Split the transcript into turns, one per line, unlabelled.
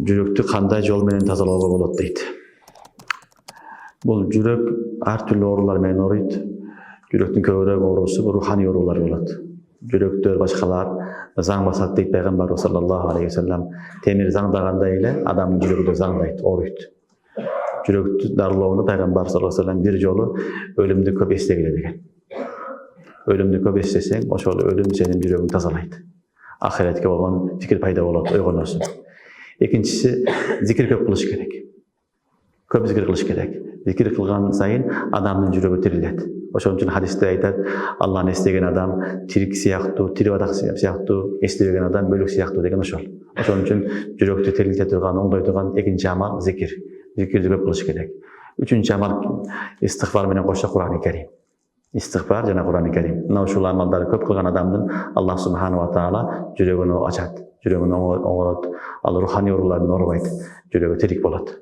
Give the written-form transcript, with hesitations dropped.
жүрөктү кандай жол менен тазалоого болот дейт. Бул жүрөк ар түрлүү оорулар менен ооруйт. Жүрөктүн көбүрөөк оорусу руханий оорулар болот. Жүрөктөр башкалар заң басат дейт пайгамбарыбыз саллаллаху алейхи вассалам. Темир заңдагандай эле адамдын жүрөгү да заңдайт, ооруйт. Жүрөктү дарылоону пайгамбар саллаллаху алейхи вассалам бир жолу өлүмдү көп эстегиле деген. Өлүмдү көп эстесең, ошол өлүм сенин жүрөгүңдү тазалайт. Ахиретке болгон фикир пайда болот, ойгоносуң. Экинчиси, зикир көп кылыш керек. Көп зикир кылыш керек. Зикир кылган сайын адамдын жүрөгү тирилет. Ошон үчүн хадисте айтат, Алланы эстеген адам тирик сыяктуу, тири бадак сыяктуу, эстебеген адам өлүк сыяктуу деген ошол. Ошон үчүн жүрөктү тирилте турган, оңдой турган экинчи амал зикир. Зикирди көп кылыш керек. Үчүнчү амал истигфар менен кошо Кур'ан-ы Карим. Истигфар жана Кур'ан-ы Карим. Мына ушул амалдарды көп кылган адамдын Аллах субханаху ва таала жүрөгүн ачат, жүрөгүн оңгорот, ал руханий оорулардан оорубайт, жүрөгү тирик болот.